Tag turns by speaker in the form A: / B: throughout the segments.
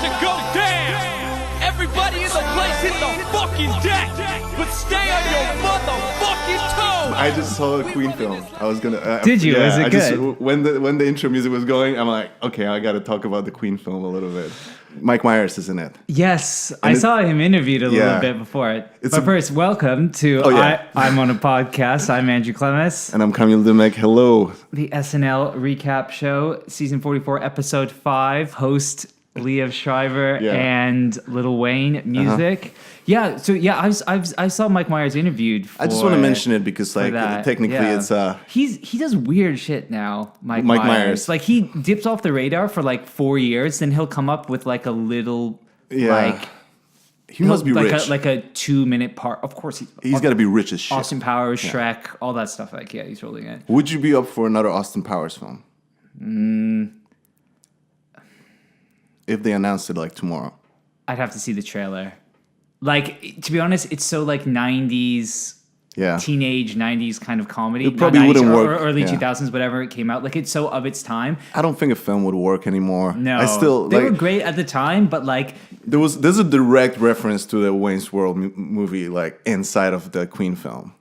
A: to go down. Everybody in the place hit the fucking deck, but stay on your motherfucking toes.
B: I just saw a Queen film. I was gonna.
C: Did you?
B: Yeah,
C: Was it good?
B: When the intro music was going, I'm like, okay, I got to talk about the Queen film a little bit. Mike Myers is in it.
C: Yes, I saw him interviewed a little bit before it. But first, welcome to I'm on a podcast. I'm Andrew Clemes.
B: And I'm Kamil Dymek. Hello.
C: The SNL recap show, season 44, episode 5. Host Liev Schreiber and Lil Wayne music. Yeah, so I saw Mike Myers interviewed for,
B: I just want to mention it because technically it's
C: he does weird shit now, Mike Myers. Like he dips off the radar for like 4 years, then he'll come up with like a little like
B: he must be rich.
C: Like a 2-minute part. Of course
B: he's got to be rich as shit.
C: Austin Powers, Shrek, all that stuff. Like he's rolling it.
B: Would you be up for another Austin Powers film? If they announced it like tomorrow.
C: I'd have to see the trailer. Like, to be honest, it's so like 90s, teenage 90s kind of comedy.
B: It probably wouldn't work.
C: Or early 2000s, whatever it came out. Like, it's so of its time.
B: I don't think a film would work anymore.
C: No. They were great at the time, but like...
B: There's a direct reference to the Wayne's World movie, like, inside of the Queen film.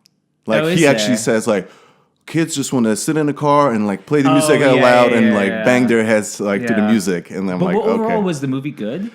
B: Like, he actually says, like, kids just want to sit in the car and like play the music out loud and bang their heads like to the music. And I'm like, okay.
C: Overall, was the movie good?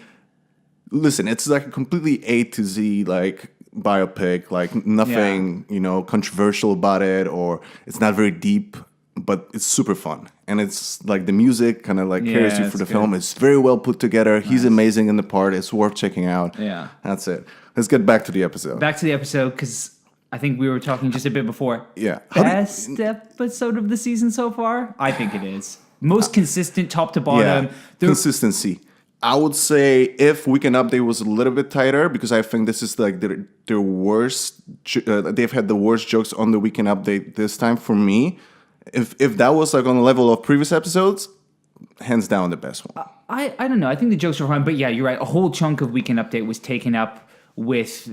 B: Listen, it's like a completely A to Z like biopic, like nothing, controversial about it, or it's not very deep, but it's super fun. And it's like the music kind of like carries you through the film. It's very well put together. Nice. He's amazing in the part. It's worth checking out.
C: Yeah.
B: That's it. Let's get back to the episode.
C: Because I think we were talking just a bit before.
B: Yeah.
C: Best episode of the season so far? I think it is. Most consistent top to bottom.
B: Yeah. Consistency. I would say if Weekend Update was a little bit tighter, because I think this is like their worst. They've had the worst jokes on the Weekend Update this time for me. If that was like on the level of previous episodes, hands down the best one.
C: I don't know. I think the jokes were fine, but yeah, you're right. A whole chunk of Weekend Update was taken up with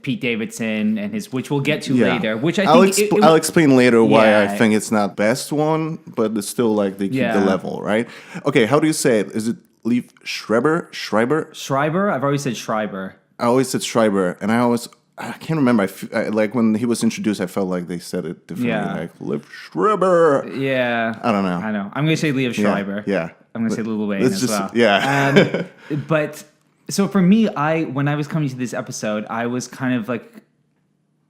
C: Pete Davidson and which we'll get to later. Which
B: I'll explain later why I think it's not best one, but it's still like they keep the level, right? Okay, how do you say it? Is it Liev Schreiber?
C: Schreiber? I've always said Schreiber.
B: I always said Schreiber, and I can't remember. Like when he was introduced, I felt like they said it differently.
C: Yeah.
B: Like Liev Schreiber.
C: Yeah.
B: I don't know.
C: I'm going to say Liev Schreiber.
B: Yeah.
C: I'm going to say Lil Wayne as well.
B: Yeah.
C: But so for me, when I was coming to this episode, I was kind of like,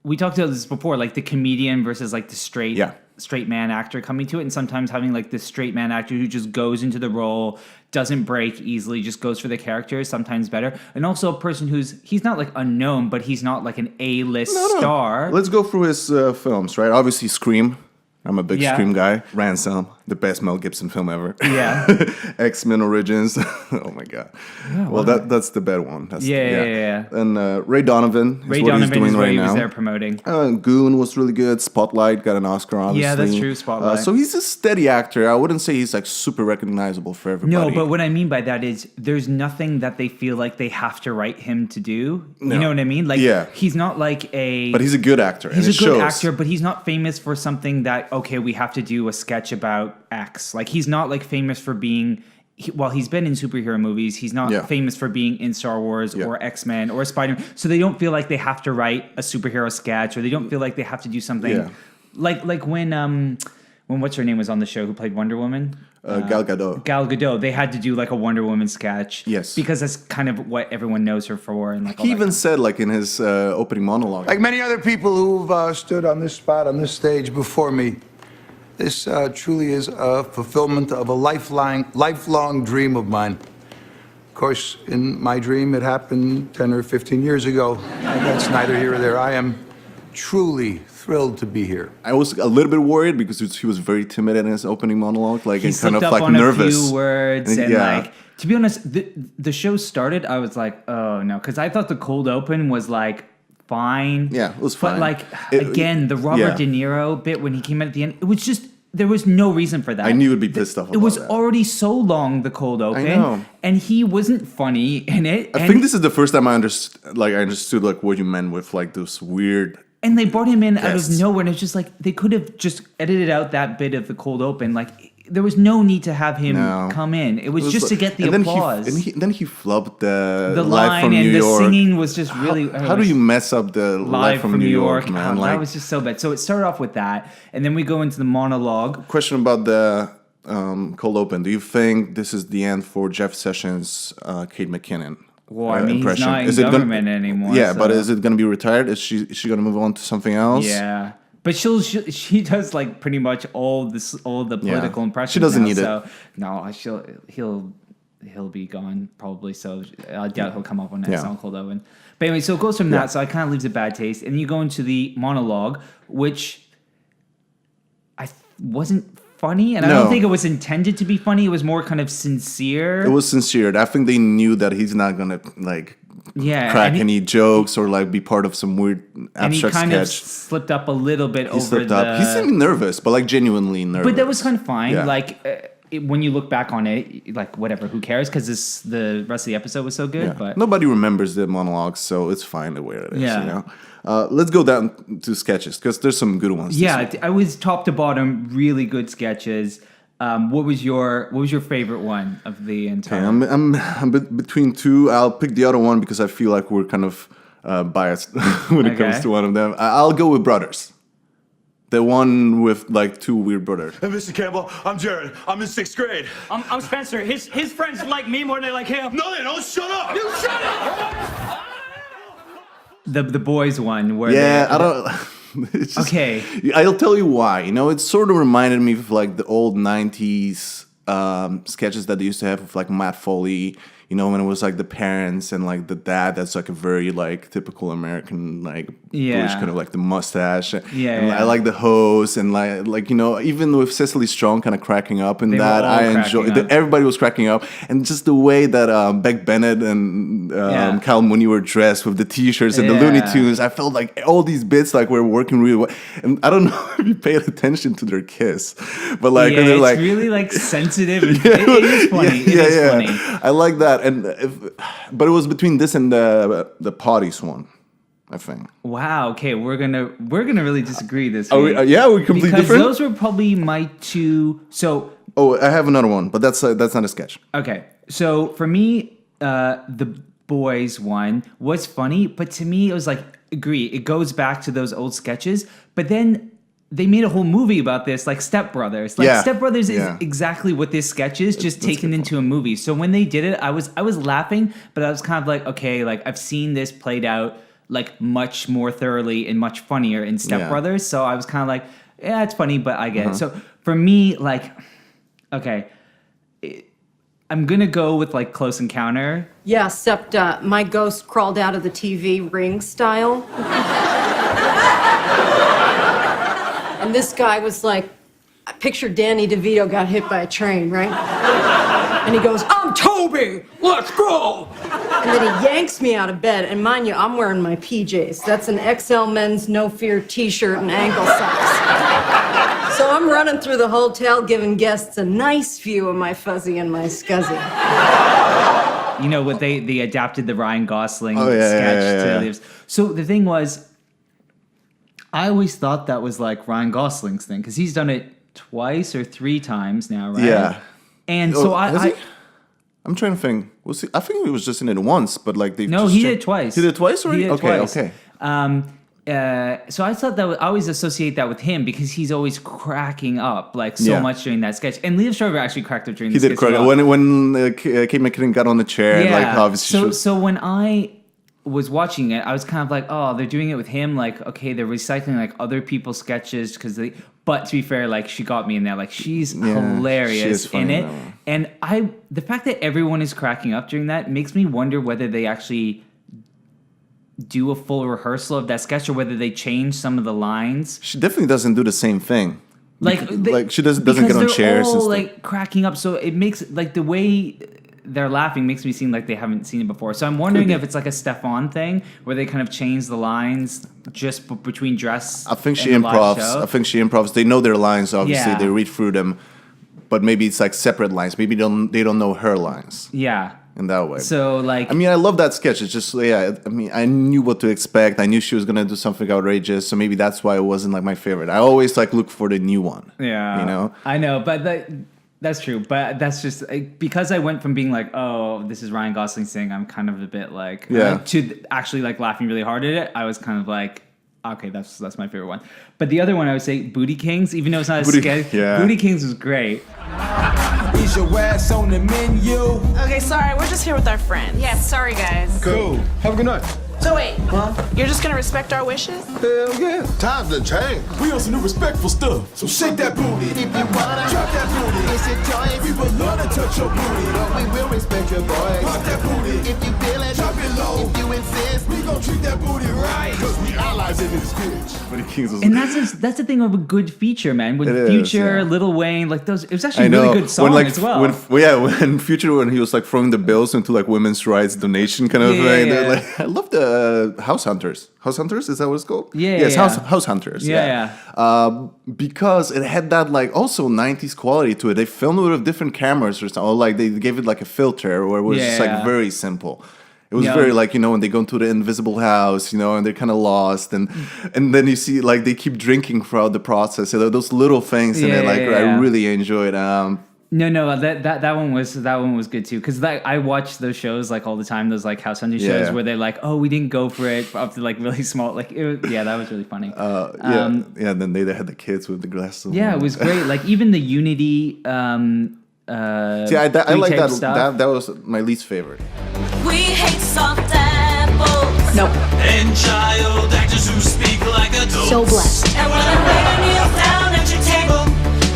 C: we talked about this before, like the comedian versus like the straight man actor coming to it, and sometimes having like the straight man actor who just goes into the role, doesn't break easily, just goes for the character is sometimes better. And also a person he's not like unknown, but he's not like an A-list star.
B: Let's go through his films, right? Obviously Scream. I'm a big Scream guy. Ransom, the best Mel Gibson film ever.
C: Yeah.
B: X-Men Origins. Oh my god. Yeah, well, that's the bad one. That's
C: yeah.
B: And Ray Donovan is what he's doing right now.
C: Was there promoting.
B: Goon was really good. Spotlight got an Oscar, obviously.
C: Yeah, that's true. Spotlight.
B: So he's a steady actor. I wouldn't say he's like super recognizable for everybody.
C: No, but what I mean by that is there's nothing that they feel like they have to write him to do. No. You know what I mean? Like he's not like a...
B: But he's a good actor.
C: He's a good actor, but he's not famous for something that, okay, we have to do a sketch about X. Like he's not like famous for being... While he's been in superhero movies, he's not famous for being in Star Wars or X-Men or Spider-Man. So they don't feel like they have to write a superhero sketch, or they don't feel like they have to do something like when what's her name was on the show who played Wonder Woman?
B: Gal Gadot.
C: Gal Gadot. They had to do like a Wonder Woman sketch.
B: Yes.
C: Because that's kind of what everyone knows her for. And like
B: he even said like in his opening monologue.
D: Like many other people who've stood on this spot, on this stage before me, this truly is a fulfillment of a lifelong dream of mine. Of course, in my dream, it happened 10 or 15 years ago. That's neither here or there. I am truly thrilled to be here.
B: I was a little bit worried because he was very timid in his opening monologue, like
C: he
B: kind of
C: up
B: like
C: on
B: nervous.
C: A few words and like, to be honest, the show started. I was like, oh no, because I thought the cold open was like fine.
B: Yeah, it was fine.
C: But like again, the Robert De Niro bit when he came in at the end, it was just. There was no reason for that.
B: I knew you'd be pissed off about that.
C: It was already so long, the cold open.
B: I know.
C: And he wasn't funny in it.
B: I think this is the first time I understood like what you meant with like those weird...
C: And they brought him in out of nowhere, and it's just like, they could have just edited out that bit of the cold open. Like, there was no need to have him come in. It was just to get the applause.
B: Then he flubbed the
C: line
B: Live from
C: and
B: New
C: the
B: York.
C: singing was just really.
B: How do you mess up the Live from New York, man?
C: That was just so bad. So it started off with that, and then we go into the monologue.
B: Question about the cold open. Do you think this is the end for Jeff Sessions' Kate McKinnon?
C: Well, I mean, impression? He's not in government anymore.
B: Yeah,
C: so.
B: But is it going to be retired? Is she going to move on to something else?
C: Yeah. But she does like pretty much all the political impressions.
B: She doesn't
C: now,
B: need
C: so, it. No, he'll be gone probably. So I doubt he'll come up on that song Cold Oven. But anyway, so it goes from that. So it kind of leaves a bad taste, and you go into the monologue, which wasn't funny, and I don't think it was intended to be funny. It was more kind of sincere.
B: It was sincere. I think they knew that he's not gonna crack any jokes or like be part of some weird abstract sketch.
C: And he kind of slipped up a little bit
B: He seemed nervous, but like genuinely nervous.
C: But that was kind of fine. Yeah. When you look back on it, like whatever, who cares? Because the rest of the episode was so good. Yeah. But
B: nobody remembers the monologues, so it's fine the way it is. Yeah. You know? Let's go down to sketches because there's some good ones.
C: Yeah, I was top to bottom, really good sketches. What was your favorite one of the entire?
B: Okay, I'm between two. I'll pick the other one because I feel like we're kind of biased when it comes to one of them. I'll go with Brothers. The one with like two weird brothers.
E: Hey, Mr. Campbell, I'm Jared. I'm in 6th grade.
A: I'm Spencer. His friends like me more than they like him.
E: No, they don't. Shut up.
A: You shut up.
C: The boys one where
B: I don't. It's just, okay, I'll tell you why. You know, it sort of reminded me of like the old '90s sketches that they used to have with like Matt Foley. You know, when it was like the parents and like the dad, that's like a very like typical American like British kind of like the mustache. And I like the host and like you know, even with Cecily Strong kind of cracking up in that, I enjoyed. Everybody was cracking up, and just the way that Beck Bennett and Kyle Mooney were dressed with the T-shirts and the Looney Tunes. I felt like all these bits like were working really well. And I don't know if you paid attention to their kiss, but like they're
C: it's
B: like
C: really like sensitive. And it is funny. It is funny.
B: I like that. But it was between this and the Potties one, I think.
C: Wow. Okay, we're gonna really disagree this
B: week. We're completely different.
C: Because those were probably my two. So.
B: Oh, I have another one, but that's not a sketch.
C: Okay, so for me, the boys one was funny, but to me it was like agree. It goes back to those old sketches, but then. They made a whole movie about this, like Step Brothers. Step Brothers is exactly what this sketch is, just taken into a movie. So when they did it, I was laughing, but I was kind of like, okay, like I've seen this played out like much more thoroughly and much funnier in Step Brothers. So I was kind of like, yeah, it's funny, but I get it. So for me, like, okay, I'm gonna go with like Close Encounter.
F: Yeah, except my ghost crawled out of the TV ring style. And this guy was like, I pictured Danny DeVito got hit by a train, right? And he goes, I'm Toby, let's go! And then he yanks me out of bed, and mind you, I'm wearing my PJs. That's an XL men's No Fear t-shirt and ankle socks. So I'm running through the hotel giving guests a nice view of my fuzzy and my scuzzy.
C: You know what, they adapted the Ryan Gosling sketch to Liev's. So the thing was, I always thought that was like Ryan Gosling's thing because he's done it twice or 3 times now, right?
B: Yeah.
C: And so
B: I'm trying to think. I think he was just in it once, but like they.
C: No, he did it twice.
B: He did it twice already. Okay.
C: So I thought I always associate that with him because he's always cracking up like so much during that sketch. And Liev Schreiber actually cracked up during.
B: He did crack up when Kate McKinnon got on the chair.
C: Yeah.
B: And, like obviously.
C: So when I was watching it, I was kind of like, oh, they're doing it with him. Like, okay, they're recycling like other people's sketches because they. But to be fair, like she got me in there. Like she's hilarious in it, and the fact that everyone is cracking up during that makes me wonder whether they actually do a full rehearsal of that sketch or whether they change some of the lines.
B: She definitely doesn't do the same thing. Like she doesn't get on chairs.
C: All,
B: and stuff.
C: Like cracking up, so it makes like the way they're laughing makes me seem like they haven't seen it before. So I'm wondering if it's like a Stefan thing where they kind of change the lines just between dress.
B: I think she improvs. They know their lines. Obviously, they read through them, but maybe it's like separate lines. Maybe they don't know her lines.
C: Yeah.
B: In that way.
C: So like,
B: I mean, I love that sketch. It's just I mean, I knew what to expect. I knew she was gonna do something outrageous. So maybe that's why it wasn't like my favorite. I always like look for the new one.
C: Yeah.
B: You know.
C: I know, but That's true, but that's just because I went from being like, "Oh, this is Ryan Gosling singing," I'm kind of a bit like, to actually like laughing really hard at it. I was kind of like, okay, that's my favorite one. But the other one I would say, Booty Kings, even though it's not as scary. Yeah. Booty Kings was great.
G: Is your ass on the menu?
H: Okay, sorry, we're just here with our friends.
I: Yeah, sorry guys.
G: Cool. Have a good night.
H: So wait, you're just gonna respect our wishes?
G: Hell yeah.
E: Times done changed.
G: We on some new respectful stuff. So shake that booty. If you wanna drop that booty, it's your choice. We would love to touch your booty, but we will respect your voice. Pop that booty. If you feel it, drop it low. If you insist, we gon' treat that booty right. Cause we allies in this bitch.
B: Booty Kings was
C: And that's the thing of a good feature, man. With Future, Lil Wayne, like those, it was actually a really good song as well.
B: When Future, when he was like throwing the bills into like women's rights donation kind of thing.
C: Yeah.
B: Like, I love the House Hunters. House Hunters, is that what it's called?
C: Yes,
B: House Hunters. Because it had that like also 90s quality to it. They filmed it with different cameras or something. Or like they gave it like a filter where it was just like very simple. It was very like, when they go into the invisible house, and they're kind of lost. And then you see like they keep drinking throughout the process. So those little things in it, like I really enjoyed.
C: No, that one was good too, because I watch those shows like all the time, those like house hunting shows where they're like, oh, we didn't go for it up to like really small, like that was really funny.
B: And then they had the kids with the glasses.
C: Yeah, it was great. Like even the Unity.
B: I like that.
C: Stuff.
B: That was my least favorite.
I: We hate soft apples.
F: Nope.
A: And child actors who speak like adults.
F: So blessed.
I: And when a man kneels down at your table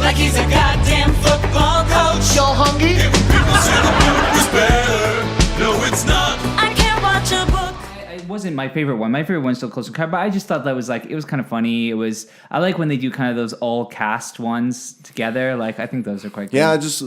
I: like he's a goddamn football coach.
G: Y'all hungry?
A: People say the book was better. No, it's not.
I: I can't watch a book.
C: It wasn't my favorite one. My favorite one's still Close Encounter, but I just thought that was like, it was kind of funny. I like when they do kind of those all cast ones together. Like, I think those are quite good.
B: Yeah, just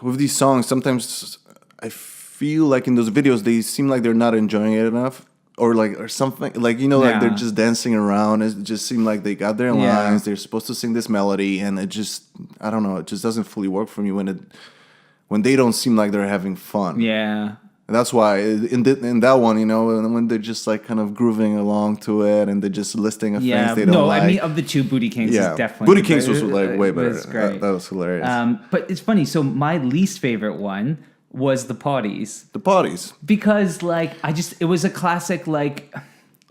B: with these songs, sometimes I feel like in those videos, they seem like they're not enjoying it enough. Or something like like they're just dancing around. It just seemed like they got their lines. They're supposed to sing this melody, and it just I don't know. It just doesn't fully work for me when they don't seem like they're having fun.
C: Yeah,
B: and that's why in that one, when they're just like kind of grooving along to it, and they're just listing of things they don't like.
C: I mean, of the two, Booty Kings is definitely
B: Booty Kings was like way better.
C: Was great.
B: That was hilarious.
C: But it's funny. So my least favorite one was the Potties.
B: The Potties.
C: Because, like, it was a classic, like,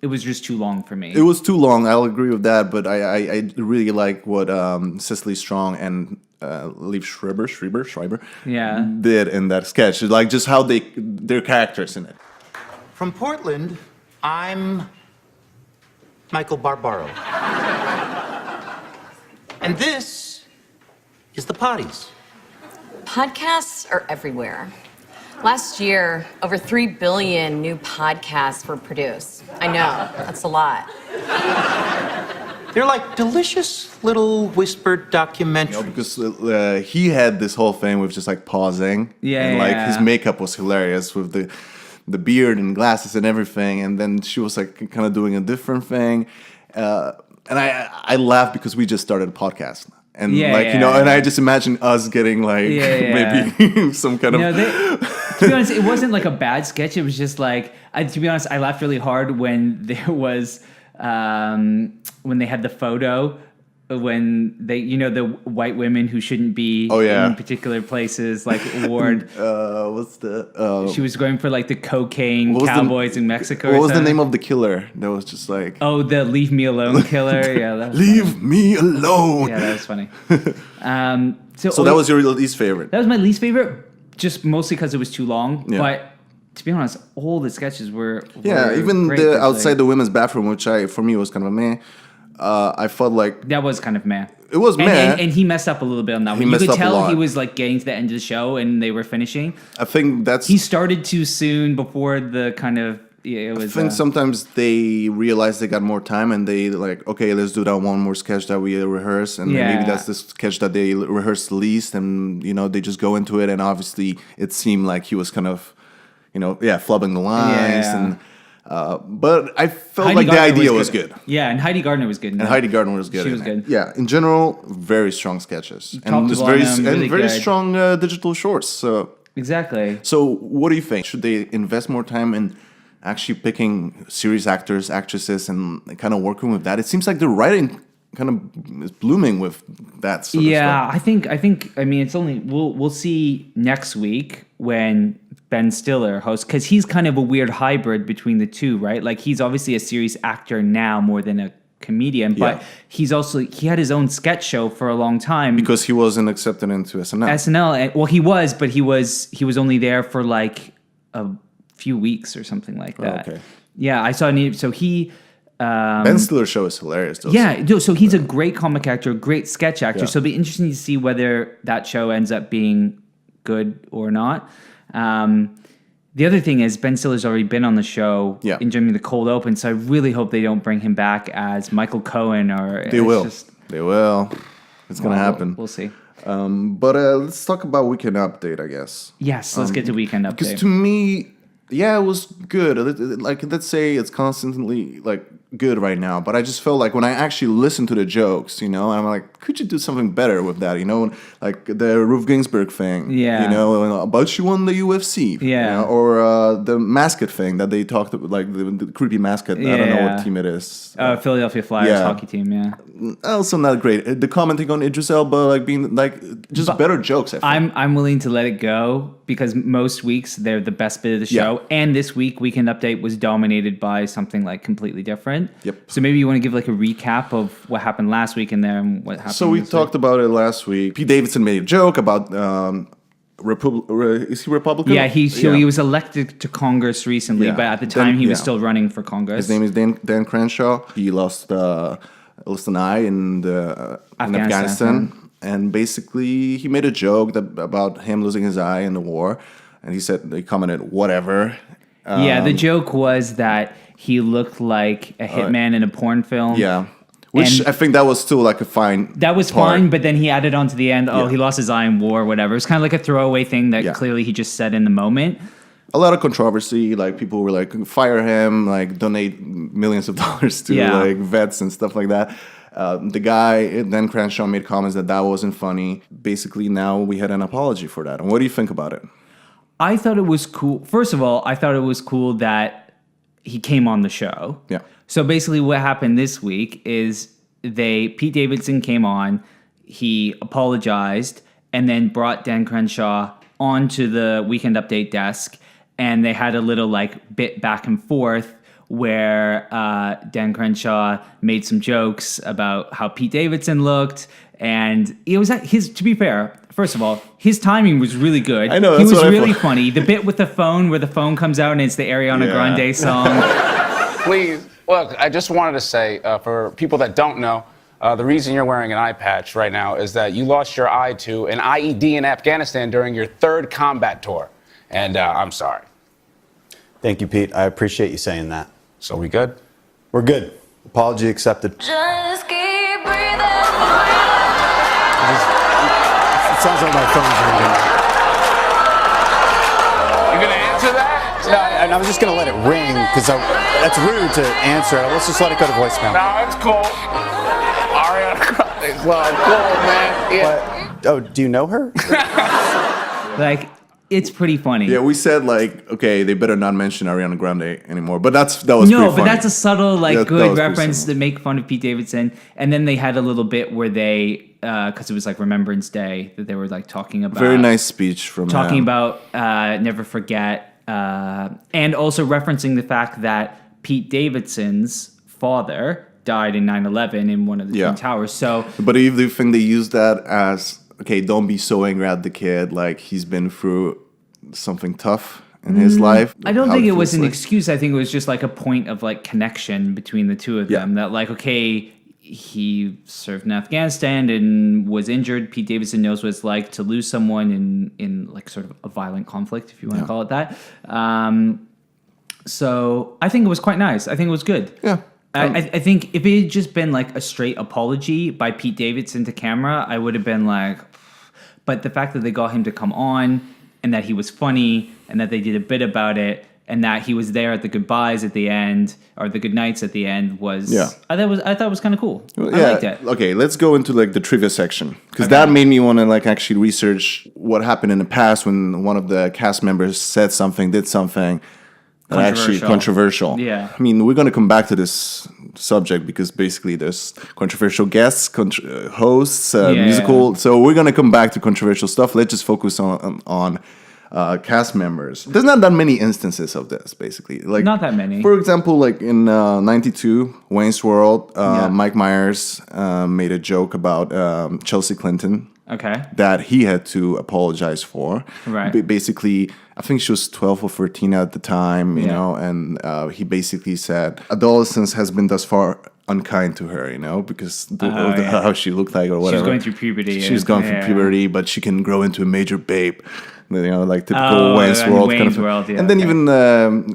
C: it was just too long for me.
B: It was too long, I'll agree with that, but I really like what Cecily Strong and Liev Schreiber did in that sketch. Like, just how their characters in it.
J: From Portland, I'm Michael Barbaro. And this is the Potties.
K: Podcasts are everywhere. Last year, over 3 billion new podcasts were produced. I know, that's a lot.
J: They're like delicious little whispered documentaries.
B: Because he had this whole thing with just like pausing. And like his makeup was hilarious with the beard and glasses and everything. And then she was like kind of doing a different thing. And I laughed because we just started a podcast. And and I just imagine us getting like maybe some kind of.
C: To be honest, it wasn't like a bad sketch. It was just like, to be honest, I laughed really hard when there was when they had the photo. When they, the white women who shouldn't be in particular places, like Ward. She was going for like the cocaine cowboys in Mexico.
B: What was the name of the killer? That was just like.
C: Oh, the Leave Me Alone killer. Yeah, that was
B: Leave
C: funny.
B: me alone.
C: Yeah, that was funny.
B: So that was your least favorite.
C: That was my least favorite, just mostly because it was too long.
B: Yeah.
C: But to be honest, all the sketches were
B: even
C: great,
B: the outside the women's bathroom, which for me was kind of a meh. I felt like
C: that was kind of meh.
B: It was meh,
C: and he messed up a little bit on that one. You could tell he was like getting to the end of the show, and they were finishing.
B: I think
C: he started too soon before the kind of. Yeah, it was.
B: I think sometimes they realize they got more time, and they like, okay, let's do that one more sketch that we rehearse, and maybe that's the sketch that they rehearsed least, and they just go into it, and obviously it seemed like he was kind of, flubbing the lines and. But I felt like the idea was good.
C: Yeah, and Heidi Gardner was good.
B: And Heidi Gardner was good.
C: She was good.
B: Yeah, in general, very strong sketches. And very strong digital shorts. So
C: exactly.
B: So what do you think? Should they invest more time in actually picking serious actors, actresses, and kind of working with that? It seems like they're writing kind of is blooming with that sort of stuff.
C: I think. I mean, it's only we'll see next week when Ben Stiller hosts, because he's kind of a weird hybrid between the two, right? Like he's obviously a serious actor now more than a comedian, but he had his own sketch show for a long time
B: because he wasn't accepted into SNL.
C: He was, but he was only there for like a few weeks or something like that.
B: Okay.
C: Yeah, I saw. So he.
B: Ben Stiller's show is hilarious.
C: So he's a great comic actor, a great sketch actor. So it'll be interesting to see whether that show ends up being good or not. The other thing is Ben Stiller's already been on the show in Jimmy the Cold Open, so I really hope they don't bring him back as Michael Cohen or
B: they will. They will. It's gonna happen.
C: We'll see.
B: But let's talk about Weekend Update, I guess.
C: Yes, let's get to Weekend Update.
B: Because to me, it was good. Like, let's say it's constantly like good right now, but I just felt like when I actually listened to the jokes, I'm like, could you do something better with that? Like the Ruth Ginsburg thing, about she won the UFC, or the mascot thing that they talked about, like the creepy mascot. I don't know what team it is.
C: Philadelphia Flyers hockey team.
B: Also not great. The commenting on Idris Elba, like being like just better jokes.
C: I'm willing to let it go because most weeks they're the best bit of the show, and this week Weekend Update was dominated by something like completely different.
B: Yep.
C: So maybe you want to give like a recap of what happened last week and then what happened.
B: So we talked about it last week. Pete Davidson made a joke about is he Republican?
C: Yeah, he was elected to Congress recently, but at the time he was still running for Congress.
B: His name is Dan Crenshaw. He lost an eye in Afghanistan. And basically he made a joke about him losing his eye in the war, and he commented whatever.
C: The joke was that he looked like a hitman in a porn film.
B: Yeah. Which I think that was still like a fine.
C: That was fine, but then he added on to the end, he lost his eye in war or whatever. It's kind of like a throwaway thing that clearly he just said in the moment.
B: A lot of controversy, like people were like, fire him, like donate millions of dollars to like vets and stuff like that. The guy, Dan Crenshaw, made comments that wasn't funny. Basically, now we had an apology for that. And what do you think about it?
C: I thought it was cool. First of all, I thought it was cool that he came on the show.
B: Yeah.
C: So basically what happened this week is Pete Davidson came on, he apologized, and then brought Dan Crenshaw onto the Weekend Update desk, and they had a little like bit back and forth where Dan Crenshaw made some jokes about how Pete Davidson looked, and it was to be fair, first of all, his timing was really good.
B: I know,
C: he was really funny. The bit with the phone where the phone comes out and it's the Ariana Grande song.
L: Please, look, I just wanted to say, for people that don't know, the reason you're wearing an eye patch right now is that you lost your eye to an IED in Afghanistan during your 3rd combat tour. And I'm sorry.
M: Thank you, Pete. I appreciate you saying that.
L: So we good?
M: We're good. Apology accepted.
I: Just keep breathing.
M: It sounds like my phone's ringing.
L: You gonna answer that?
M: No, and I was just gonna let it ring because that's rude to answer. Let's just let it go to voicemail.
L: No, it's cool. Ariana Grande. Well, cool, man. Yeah.
M: Oh, do you know her?
C: Like, it's pretty funny.
B: Yeah, we said like, okay, they better not mention Ariana Grande anymore. But that was pretty funny.
C: But that's a subtle, like, good reference to make fun of Pete Davidson. And then they had a little bit where they, because it was like Remembrance Day, that they were like talking about.
B: Very nice speech from
C: talking about never forget, and also referencing the fact that Pete Davidson's father died in 9/11 in one of the Twin Towers. So,
B: but do you think they used that as, okay, don't be so angry at the kid, like he's been through something tough in his life?
C: I don't think it was an excuse. I think it was just like a point of like connection between the two of them. That like, okay, he served in Afghanistan and was injured. Pete Davidson knows what it's like to lose someone in like sort of a violent conflict, if you want to call it that. So I think it was quite nice. I think it was good.
B: Yeah.
C: I think if it had just been like a straight apology by Pete Davidson to camera, I would have been like, but the fact that they got him to come on and that he was funny and that they did a bit about it and that he was there at the goodbyes at the end or the good nights at the end was, I thought it was kind of cool. I liked it.
B: Okay, let's go into like the trivia section because that made me want to like actually research what happened in the past when one of the cast members said something, did something that are actually controversial.
C: Yeah.
B: I mean, we're going to come back to this subject because basically there's controversial guests, hosts, musical. So we're going to come back to controversial stuff. Let's just focus on cast members. There's not that many instances of this, basically. Like,
C: not that many.
B: For example, like in '92, Wayne's World, Mike Myers made a joke about Chelsea Clinton.
C: Okay.
B: That he had to apologize for.
C: Right.
B: Basically, I think she was 12 or 13 at the time, you know, and he basically said, adolescence has been thus far unkind to her, you know, because of how she looked like or whatever.
C: She's going through puberty.
B: She's going through puberty, but she can grow into a major babe. You know, like typical Wayne's World kind of thing. And then even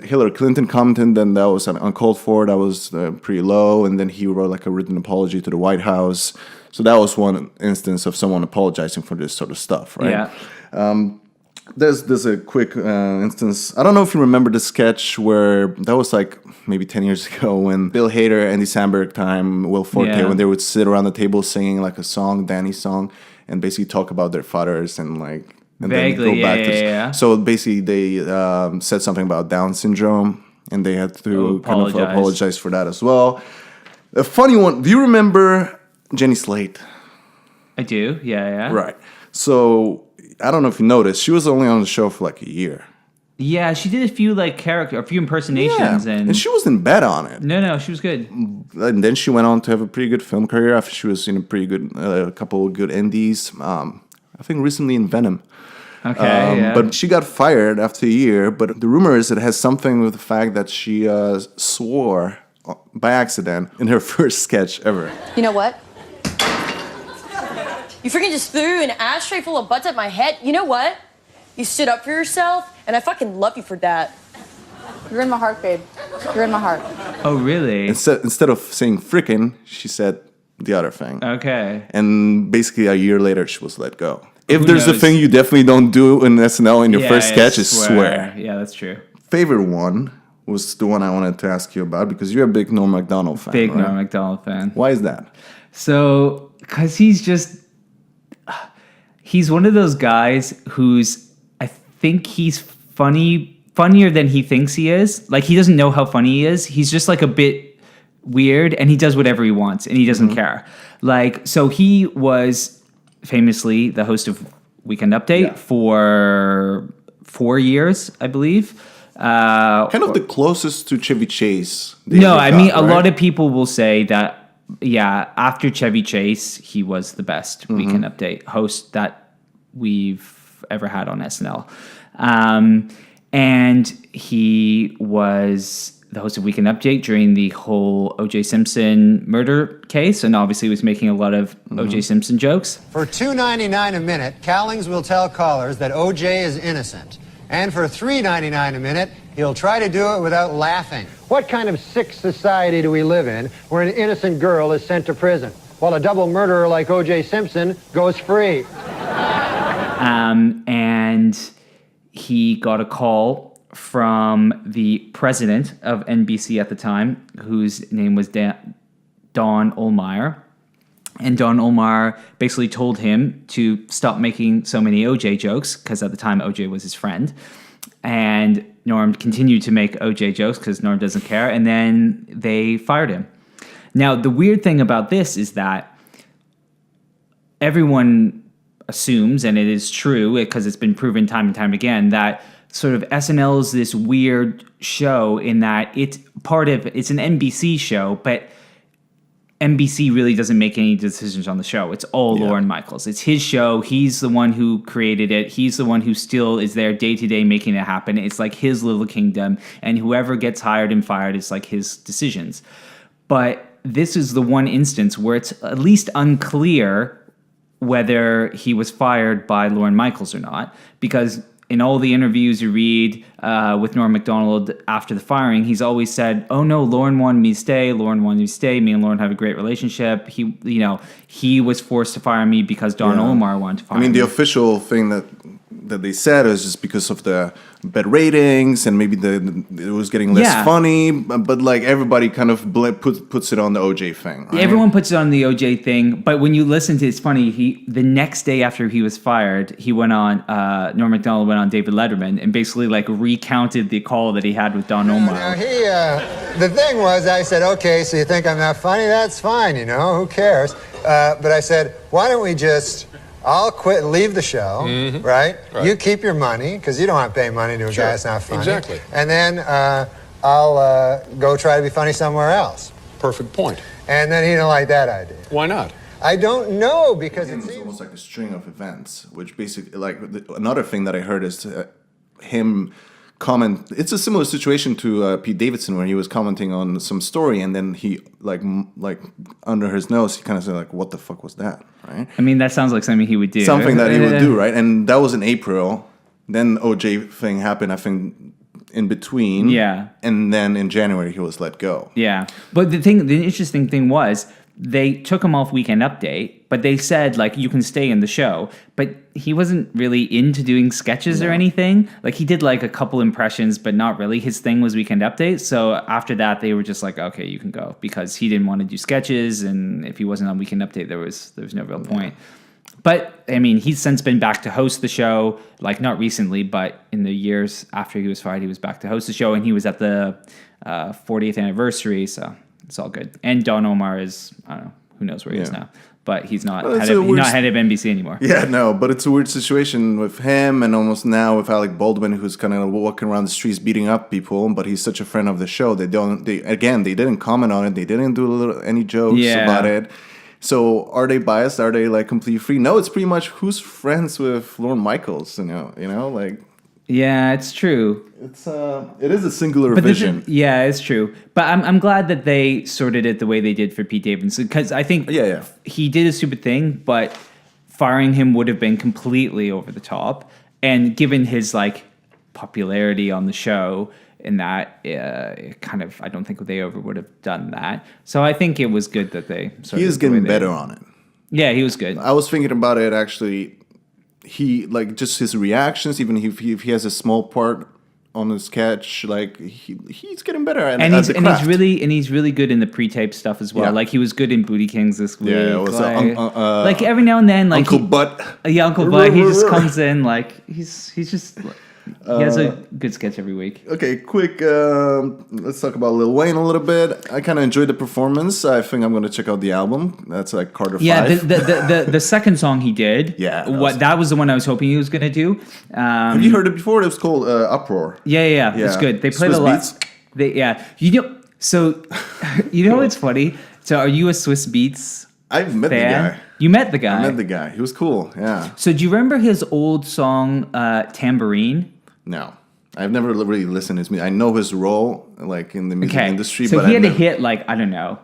B: Hillary Clinton commented, and that was uncalled for. That was pretty low. And then he wrote like a written apology to the White House. So that was one instance of someone apologizing for this sort of stuff, right? Yeah. There's a quick instance. I don't know if you remember the sketch where that was like maybe 10 years ago when Bill Hader, Andy Samberg time, Will Forte, when they would sit around the table singing like a song, Danny's song, and basically talk about their fathers and like... And
C: vaguely,
B: So basically they said something about Down syndrome and they had to kind of apologize for that as well. A funny one. Do you remember Jenny Slate?
C: I do, yeah.
B: Right. So I don't know if you noticed, she was only on the show for like a year.
C: Yeah, she did a few a few impersonations,
B: and she wasn't bad on it.
C: No, she was good.
B: And then she went on to have a pretty good film career after she was in a pretty good, a couple of good indies. I think recently in Venom.
C: Okay,
B: But she got fired after a year. But the rumor is it has something with the fact that she swore by accident in her first sketch ever.
N: You know what? You freaking just threw an ashtray full of butts at my head. You know what? You stood up for yourself, and I fucking love you for that. You're in my heart, babe. You're in my heart.
C: Oh, really?
B: Instead of saying frickin', she said the other thing.
C: Okay.
B: And basically a year later, she was let go. If there's a thing you definitely don't do in SNL in your first sketch is swear.
C: Yeah, that's true.
B: Favorite one was the one I wanted to ask you about because you're a big Norm Macdonald fan.
C: Big Norm Macdonald fan.
B: Why is that?
C: So, because he's one of those guys who's, I think he's funnier than he thinks he is. Like, he doesn't know how funny he is. He's just like a bit weird and he does whatever he wants and he doesn't care. Like, so he was famously the host of Weekend Update for 4 years, I believe.
B: Kind of the closest to Chevy Chase.
C: No, I mean, a lot of people will say that, after Chevy Chase, he was the best Weekend Update host that we've ever had on SNL. And he was the host of Weekend Update during the whole O.J. Simpson murder case, and obviously was making a lot of O.J. Simpson jokes.
O: For $2.99 a minute, Cowlings will tell callers that O.J. is innocent. And for $3.99 a minute, he'll try to do it without laughing. What kind of sick society do we live in where an innocent girl is sent to prison, while a double murderer like O.J. Simpson goes free?
C: And he got a call from the president of NBC at the time, whose name was Don Ohlmeyer. And Don Ohlmeyer basically told him to stop making so many OJ jokes, because at the time OJ was his friend. And Norm continued to make OJ jokes because Norm doesn't care. And then they fired him. Now, the weird thing about this is that everyone assumes, and it is true because it's been proven time and time again, that sort of SNL is this weird show in that it's an NBC show, but NBC really doesn't make any decisions on the show. It's all Lorne Michaels. It's his show. He's the one who created it. He's the one who still is there day to day making it happen. It's like his little kingdom, and whoever gets hired and fired is like his decisions. But this is the one instance where it's at least unclear whether he was fired by Lorne Michaels or not, because in all the interviews you read with Norm Macdonald after the firing, he's always said, "Oh no, Lorne wanted me to stay. Lorne wanted me to stay. Me and Lorne have a great relationship. He was forced to fire me because Don Ohlmeyer wanted to fire me."
B: I mean, the official thing that that they said is just because of the bad ratings and maybe it was getting less funny. But like everybody kind of puts it on the OJ thing. Right?
C: Everyone puts it on the OJ thing. But when you listen to it's funny. The next day after he was fired, he went on. Norm Macdonald went on David Letterman and basically like recounted the call that he had with Don Omar.
O: The thing was, I said, okay, so you think I'm not funny? That's fine, who cares? But I said, why don't we just, I'll quit and leave the show, right? You keep your money, because you don't want to pay money to a guy that's not funny.
P: Exactly.
O: And then I'll go try to be funny somewhere else.
P: Perfect point.
O: And then he didn't like that idea.
P: Why not?
O: I don't know, because
B: it's almost like a string of events, which basically, like, another thing that I heard is him comment. It's a similar situation to Pete Davidson, where he was commenting on some story, and then he, like under his nose, he kind of said, like, what the fuck was that, right?
C: I mean, that sounds like something he would do.
B: Something that he would do, right? And that was in April. Then OJ thing happened, I think, in between.
C: Yeah.
B: And then in January, he was let go.
C: Yeah. But the interesting thing was, they took him off Weekend Update, but they said, like, you can stay in the show. But he wasn't really into doing sketches or anything. Like, he did, like, a couple impressions, but not really. His thing was Weekend Update. So after that, they were just like, okay, you can go. Because he didn't want to do sketches, and if he wasn't on Weekend Update, there was no real point. But, I mean, he's since been back to host the show. Like, not recently, but in the years after he was fired, he was back to host the show. And he was at the 40th anniversary, so... It's all good. And Don Omar is, I don't know, who knows where he is now. But he's not head of NBC anymore.
B: Yeah, no, but it's a weird situation with him and almost now with Alec Baldwin, who's kind of walking around the streets beating up people, but he's such a friend of the show. They didn't comment on it. They didn't do any jokes about it. So are they biased? Are they like completely free? No, it's pretty much who's friends with Lorne Michaels, like...
C: Yeah, it's true.
B: It is a singular vision.
C: It's true. But I'm glad that they sorted it the way they did for Pete Davidson, because I think he did a stupid thing, but firing him would have been completely over the top. And given his like popularity on the show, in that I don't think they ever would have done that. So I think it was good that they.
B: He is getting better on it.
C: Yeah, he was good.
B: I was thinking about it actually. He like just his reactions, even if he has a small part on his sketch, like he's getting better at
C: and
B: the
C: he's really good in the pre-tape stuff as well.
B: Yeah.
C: Like he was good in Booty Kings this week.
B: Yeah, it was
C: like every now and then, like
B: Uncle Butt.
C: Uncle Butt. He just comes in like he's just. He has a good sketch every week.
B: Okay, quick. Let's talk about Lil Wayne a little bit. I kind of enjoyed the performance. I think I'm going to check out the album. That's like Carter 5.
C: Yeah, the second song he did.
B: Yeah,
C: that was the one I was hoping he was going to do.
B: Have you heard it before? It was called Uproar.
C: Yeah, it's good. They played
B: Swiss
C: a lot.
B: Beats?
C: So what's funny? So are you a Swiss Beats?
B: I've met
C: fan?
B: the guy.
C: You met the guy?
B: I met the guy. He was cool, yeah.
C: So do you remember his old song, Tambourine?
B: No. I've never really listened to his music. I know his role, like, in the music industry.
C: So
B: but
C: he had a hit, like, I don't know,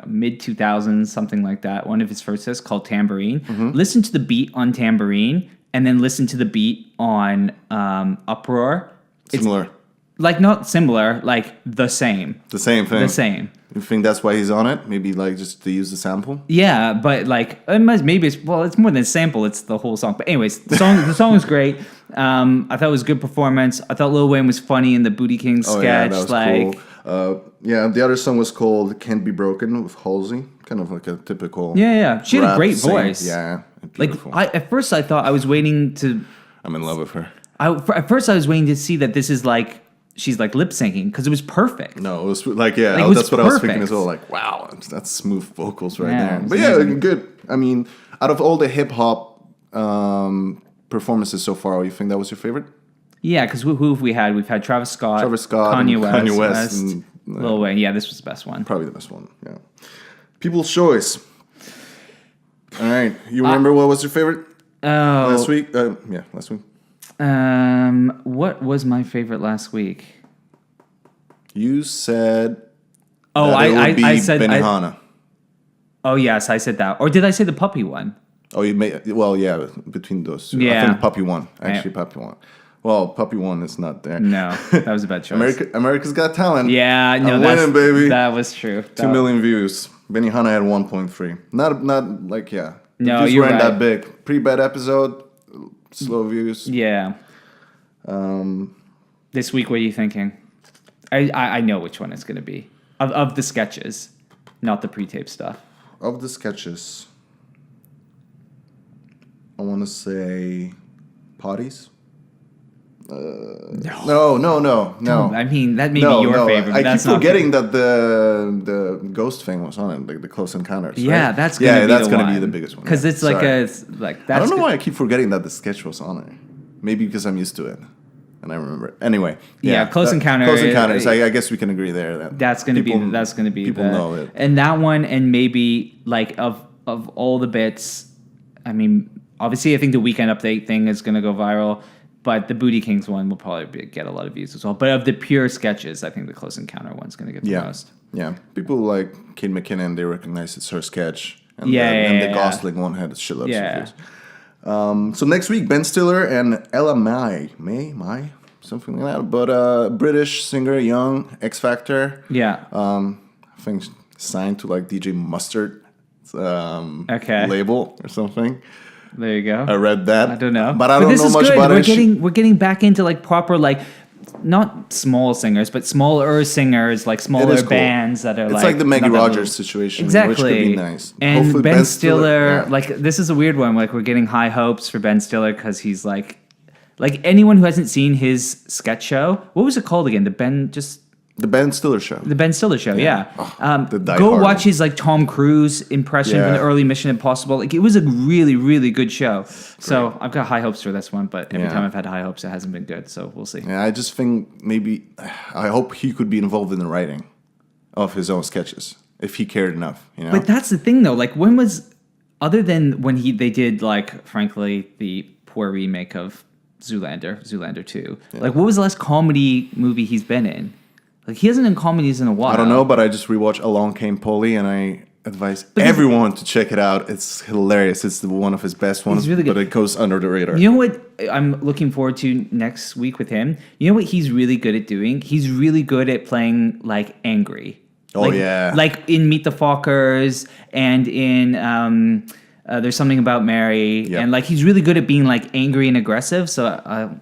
C: mid-2000s, something like that. One of his first hits called Tambourine. Mm-hmm. Listen to the beat on Tambourine, and then listen to the beat on Uproar.
B: Similar.
C: Like, not similar, like, the same.
B: The same thing.
C: The same.
B: You think that's why he's on it? Maybe like just to use the sample?
C: Yeah, but like maybe it's more than a sample. It's the whole song. But anyways, the song was great. I thought it was a good performance. I thought Lil Wayne was funny in the Booty King sketch.
B: Yeah, that was cool. The other song was called "Can't Be Broken" with Halsey. Kind of like a typical.
C: Yeah. She had a great voice.
B: Yeah,
C: beautiful. Like at first I thought I was waiting to.
B: I'm in love with her.
C: At first I was waiting to see that this is like. She's like lip syncing because it was perfect.
B: No, it was like that's what I was thinking as well. Like, wow, that's smooth vocals right there. But amazing. Good. I mean, out of all the hip hop performances so far, you think that was your favorite?
C: Yeah, because who have we had? We've had Travis Scott,
B: Kanye West, and
C: Lil Wayne. Yeah, this was the best one.
B: Probably the best one. Yeah. People's Choice. All right, you remember what was your favorite? Last week. Last week.
C: What was my favorite last week?
B: You said.
C: Oh, I said
B: Benihana.
C: Oh yes, I said that. Or did I say the puppy one?
B: Oh, you made between those two.
C: Yeah.
B: I think puppy won. Actually, puppy won. Well, puppy one is not there.
C: No, that was a bad choice.
B: America's Got Talent.
C: Yeah, no,
B: I'm winning, baby.
C: That was true.
B: 2 million views. Benihana had 1.3. Not like
C: No,
B: views
C: you're
B: weren't
C: right.
B: that big. Pretty bad episode. slow views.
C: Yeah. This week, what are you thinking? I know which one it's going to be. Of the sketches, not the pre-tape stuff.
B: Of the sketches, I want to say Potties. No.
C: I mean, that may be your favorite. But
B: I
C: that's
B: keep forgetting
C: not
B: that the ghost thing was on it, like the Close Encounters.
C: Yeah,
B: right?
C: that's gonna
B: be the biggest one.
C: Because it's like that's.
B: I don't know why I keep forgetting that the sketch was on it. Maybe because I'm used to it. And I remember it. Anyway,
C: Close Encounters.
B: Close Encounters. I guess we can agree there.
C: That's going to be.
B: People know it.
C: And that one, and maybe like of all the bits, I mean, obviously, I think the Weekend Update thing is going to go viral, but the Booty Kings one will probably get a lot of views as well. But of the pure sketches, I think the Close Encounter one's going to get the most.
B: Yeah, people like Kate McKinnon, they recognize it's her sketch, and the Gosling one had a shitload of views. So next week, Ben Stiller and Ella Mai, something like that. But British singer, young, X Factor.
C: Yeah.
B: I think signed to like DJ Mustard label or something.
C: There you go.
B: I read that.
C: I don't know,
B: but I don't know much about it.
C: We're getting back into like proper like. Not small singers, but smaller singers, like smaller bands that are
B: it's
C: like...
B: like the Maggie Rogers situation,
C: exactly.
B: Which could be nice.
C: And
B: hopefully
C: Ben Stiller,
B: yeah.
C: like, this is a weird one. Like, we're getting high hopes for Ben Stiller because he's like anyone who hasn't seen his sketch show, what was it called again? The Ben Stiller Show. The Ben Stiller Show, yeah. Go watch his like Tom Cruise impression from the early Mission Impossible. Like, it was a really, really good show. So I've got high hopes for this one, but every time I've had high hopes, it hasn't been good. So we'll see.
B: Yeah, I just think I hope he could be involved in the writing of his own sketches if he cared enough. You know.
C: But that's the thing, though. Like, when was other than when they did like, frankly, the poor remake of Zoolander 2. Yeah. Like, what was the last comedy movie he's been in? Like, he hasn't done comedies in a while.
B: I don't know, but I just rewatched Along Came Polly, and I advise everyone to check it out. It's hilarious. It's one of his best ones, really good. But it goes under the radar. You
C: know what I'm looking forward to next week with him? You know what he's really good at doing? He's really good at playing, like, angry.
B: Oh, yeah.
C: Like in Meet the Fockers and in There's Something About Mary. And, like, he's really good at being, like, angry and aggressive. So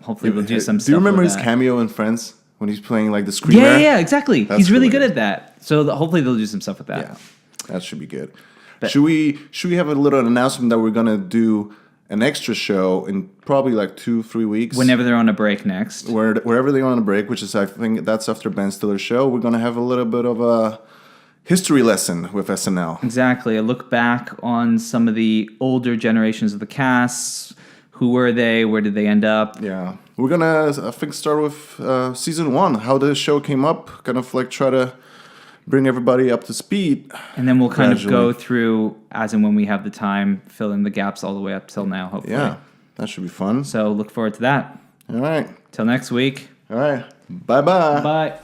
C: hopefully we'll do some stuff.
B: Do you remember
C: his
B: cameo in Friends? When he's playing like the screamer?
C: Yeah, exactly. He's really good at that. So hopefully they'll do some stuff with that.
B: Yeah, that should be good. Should we have a little announcement that we're gonna do an extra show in probably like 2-3 weeks?
C: Whenever they're on a break next.
B: Wherever they're on a break, which is I think that's after Ben Stiller's show, we're gonna have a little bit of a history lesson with SNL.
C: Exactly. A look back on some of the older generations of the cast. Who were they? Where did they end up?
B: Yeah. We're gonna, I think, start with season 1, how the show came up, kind of like try to bring everybody up to speed.
C: And then we'll kind of go through, as and when we have the time, fill in the gaps all the way up till now, hopefully.
B: Yeah, that should be fun.
C: So look forward to that.
B: All right.
C: Till next week.
B: All right. Bye-bye.
C: Bye.